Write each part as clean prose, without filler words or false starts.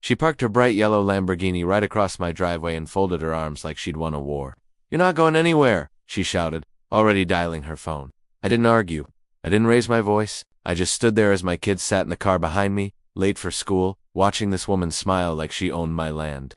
She parked her bright yellow Lamborghini right across my driveway and folded her arms like she'd won a war. "You're not going anywhere," she shouted, already dialing her phone. I didn't argue. I didn't raise my voice. I just stood there as my kids sat in the car behind me, late for school, watching this woman smile like she owned my land.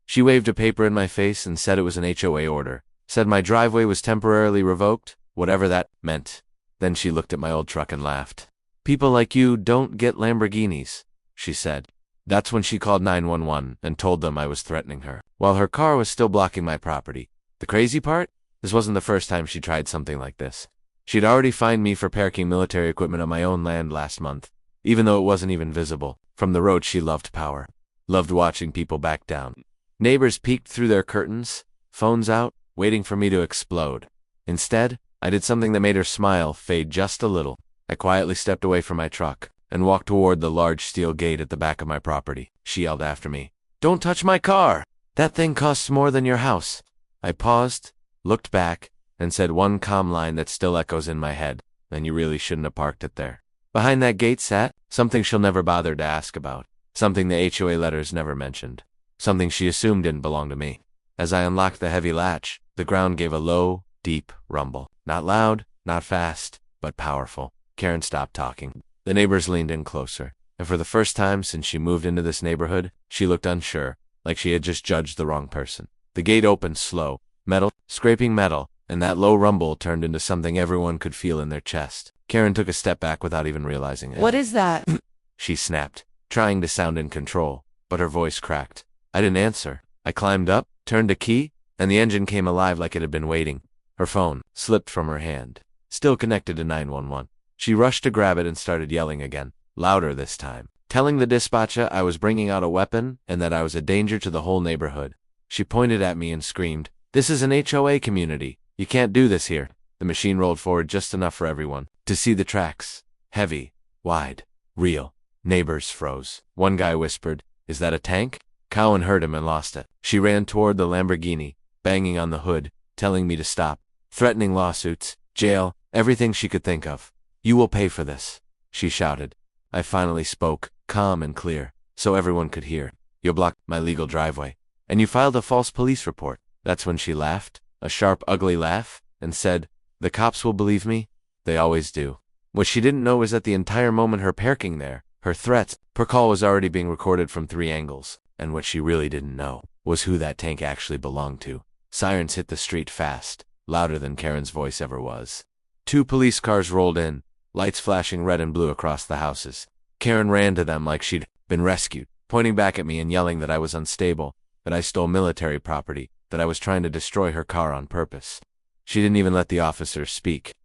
She waved a paper in my face and said it was an HOA order. Said my driveway was temporarily revoked, whatever that meant. Then she looked at my old truck and laughed. "People like you don't get Lamborghinis," she said. That's when she called 911 and told them I was threatening her, while her car was still blocking my property. The crazy part? This wasn't the first time she tried something like this. She'd already fined me for parking military equipment on my own land last month, even though it wasn't even visible. From the road, she loved power. Loved watching people back down. Neighbors peeked through their curtains, phones out, waiting for me to explode. Instead, I did something that made her smile fade just a little. I quietly stepped away from my truck and walked toward the large steel gate at the back of my property. She yelled after me, "Don't touch my car! That thing costs more than your house." I paused, looked back, and said one calm line that still echoes in my head, "Then you really shouldn't have parked it there." Behind that gate sat something she'll never bother to ask about, something the HOA letters never mentioned, something she assumed didn't belong to me. As I unlocked the heavy latch, the ground gave a low, deep rumble. Not loud, not fast, but powerful. Karen stopped talking. The neighbors leaned in closer, and for the first time since she moved into this neighborhood, she looked unsure, like she had just judged the wrong person. The gate opened slow, metal, scraping metal, and that low rumble turned into something everyone could feel in their chest. Karen took a step back without even realizing it. "What is that?" She snapped, trying to sound in control, but her voice cracked. I didn't answer. I climbed up, turned a key, and the engine came alive like it had been waiting. Her phone slipped from her hand, still connected to 911. She rushed to grab it and started yelling again, louder this time, telling the dispatcher I was bringing out a weapon and that I was a danger to the whole neighborhood. She pointed at me and screamed, "This is an HOA community. You can't do this here." The machine rolled forward just enough for everyone to see the tracks. Heavy, wide, real. Neighbors froze. One guy whispered, "Is that a tank?" Cowan heard him and lost it. She ran toward the Lamborghini, banging on the hood, telling me to stop, threatening lawsuits, jail, everything she could think of. "You will pay for this," she shouted. I finally spoke, calm and clear, so everyone could hear. "You blocked my legal driveway, and you filed a false police report." That's when she laughed, a sharp, ugly laugh, and said, "The cops will believe me. They always do." What she didn't know was that the entire moment her parking there, her threats, per call was already being recorded from 3 angles. And what she really didn't know was who that tank actually belonged to. Sirens hit the street fast, louder than Karen's voice ever was. 2 police cars rolled in, lights flashing red and blue across the houses. Karen ran to them like she'd been rescued, pointing back at me and yelling that I was unstable, that I stole military property, that I was trying to destroy her car on purpose. She didn't even let the officers speak.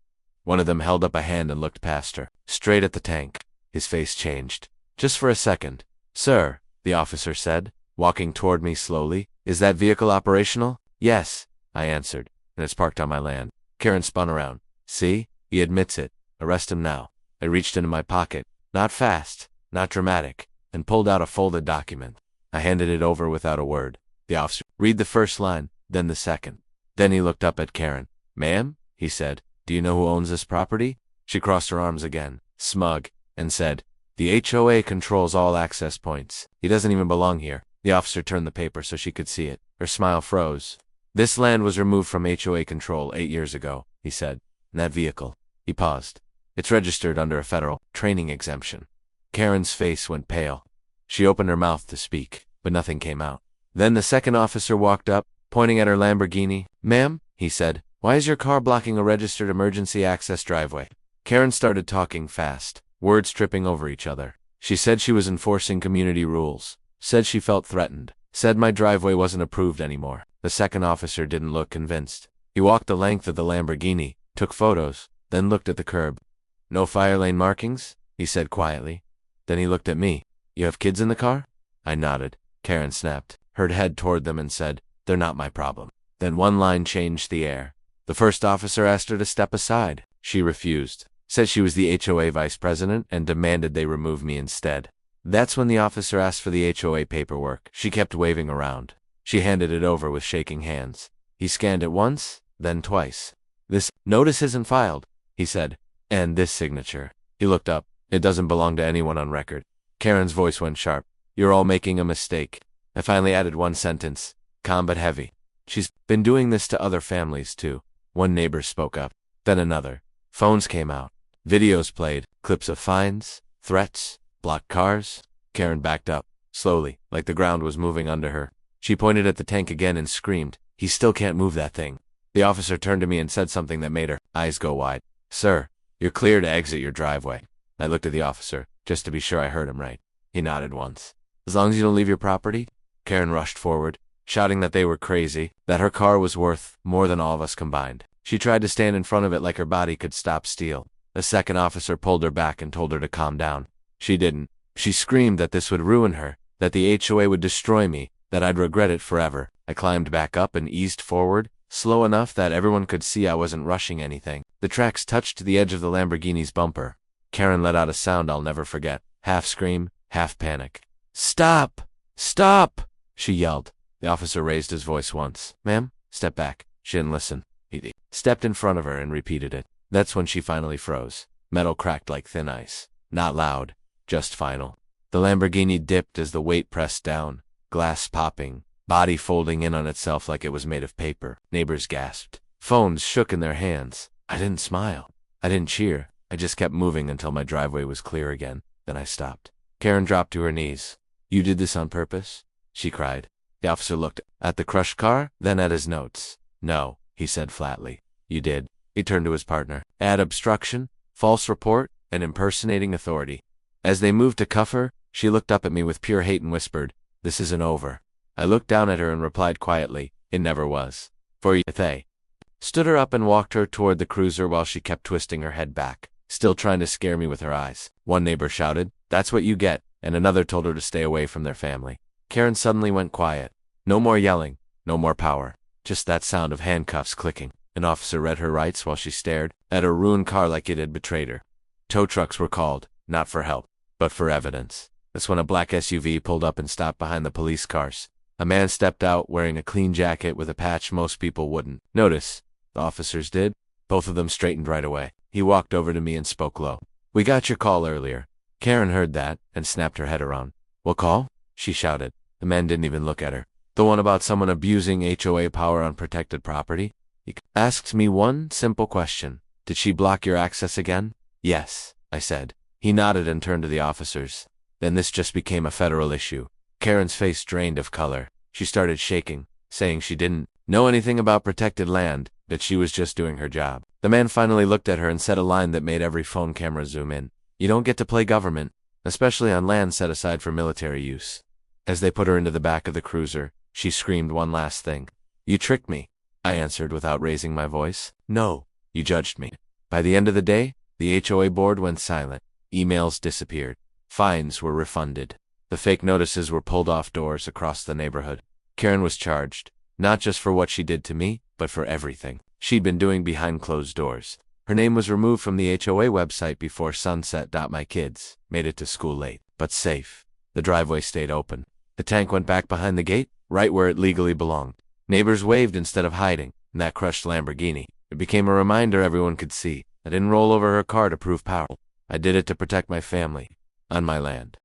One of them held up a hand and looked past her, straight at the tank. His face changed. Just for a second. "Sir," the officer said, walking toward me slowly, "is that vehicle operational?" "Yes," I answered, "and it's parked on my land." Karen spun around. "See? He admits it. Arrest him now." I reached into my pocket, not fast, not dramatic, and pulled out a folded document. I handed it over without a word. The officer read the first line, then the second. Then he looked up at Karen. "Ma'am," he said, "do you know who owns this property?" She crossed her arms again, smug, and said, "The HOA controls all access points. He doesn't even belong here." The officer turned the paper so she could see it. Her smile froze. "This land was removed from HOA control 8 years ago," he said. "And that vehicle," he paused, "it's registered under a federal training exemption." Karen's face went pale. She opened her mouth to speak, but nothing came out. Then the second officer walked up, pointing at her Lamborghini. "Ma'am," he said, "why is your car blocking a registered emergency access driveway?" Karen started talking fast, words tripping over each other. She said she was enforcing community rules, said she felt threatened, said my driveway wasn't approved anymore. The second officer didn't look convinced. He walked the length of the Lamborghini, took photos, then looked at the curb. "No fire lane markings?" he said quietly. Then he looked at me. "You have kids in the car?" I nodded. Karen snapped, her head toward them and said, "They're not my problem." Then one line changed the air. The first officer asked her to step aside. She refused, said she was the HOA vice president, and demanded they remove me instead. That's when the officer asked for the HOA paperwork. She kept waving around. She handed it over with shaking hands. He scanned it once, then twice. "This notice isn't filed," he said. "And this signature." He looked up. "It doesn't belong to anyone on record." Karen's voice went sharp. You're all making a mistake. I finally added one sentence, calm but heavy. She's been doing this to other families too. One neighbor spoke up, then another. Phones came out. Videos played, clips of fines, threats, blocked cars. Karen backed up, slowly, like the ground was moving under her. She pointed at the tank again and screamed, "He still can't move that thing." The officer turned to me and said something that made her eyes go wide. "Sir, you're clear to exit your driveway." I looked at the officer, just to be sure I heard him right. He nodded once. "As long as you don't leave your property?" Karen rushed forward, shouting that they were crazy, that her car was worth more than all of us combined. She tried to stand in front of it like her body could stop steel. The second officer pulled her back and told her to calm down. She didn't. She screamed that this would ruin her, that the HOA would destroy me, that I'd regret it forever. I climbed back up and eased forward, slow enough that everyone could see I wasn't rushing anything. The tracks touched the edge of the Lamborghini's bumper. Karen let out a sound I'll never forget, half scream, half panic. "Stop! Stop!" she yelled. The officer raised his voice once. "Ma'am, step back." She didn't listen. He stepped in front of her and repeated it. That's when she finally froze. Metal cracked like thin ice. Not loud, just final. The Lamborghini dipped as the weight pressed down, glass popping, body folding in on itself like it was made of paper. Neighbors gasped. Phones shook in their hands. I didn't smile. I didn't cheer. I just kept moving until my driveway was clear again. Then I stopped. Karen dropped to her knees. "You did this on purpose?" she cried. The officer looked at the crushed car, then at his notes. "No," he said flatly. "You did." He turned to his partner. "Add obstruction, false report, and impersonating authority." As they moved to cuff her, she looked up at me with pure hate and whispered, "This isn't over." I looked down at her and replied quietly, "It never was." For they stood her up and walked her toward the cruiser while she kept twisting her head back, still trying to scare me with her eyes. One neighbor shouted, "That's what you get," and another told her to stay away from their family. Karen suddenly went quiet. No more yelling, no more power, just that sound of handcuffs clicking. An officer read her rights while she stared at her ruined car like it had betrayed her. Tow trucks were called, not for help, but for evidence. That's when a black SUV pulled up and stopped behind the police cars. A man stepped out wearing a clean jacket with a patch most people wouldn't notice. The officers did. Both of them straightened right away. He walked over to me and spoke low. "We got your call earlier." Karen heard that and snapped her head around. "What call?" she shouted. The man didn't even look at her. "The one about someone abusing HOA power on protected property?" He asked me one simple question. "Did she block your access again?" "Yes," I said. He nodded and turned to the officers. Then this just became a federal issue. Karen's face drained of color. She started shaking, saying she didn't know anything about protected land, that she was just doing her job. The man finally looked at her and said a line that made every phone camera zoom in. "You don't get to play government, especially on land set aside for military use." As they put her into the back of the cruiser, she screamed one last thing. "You tricked me," I answered without raising my voice. "No, you judged me." By the end of the day, the HOA board went silent. Emails disappeared. Fines were refunded. The fake notices were pulled off doors across the neighborhood. Karen was charged, not just for what she did to me, but for everything she'd been doing behind closed doors. Her name was removed from the HOA website before sunset. My kids made it to school late, but safe. The driveway stayed open. The tank went back behind the gate, right where it legally belonged. Neighbors waved instead of hiding, and that crushed Lamborghini. It became a reminder everyone could see. I didn't roll over her car to prove power. I did it to protect my family, on my land.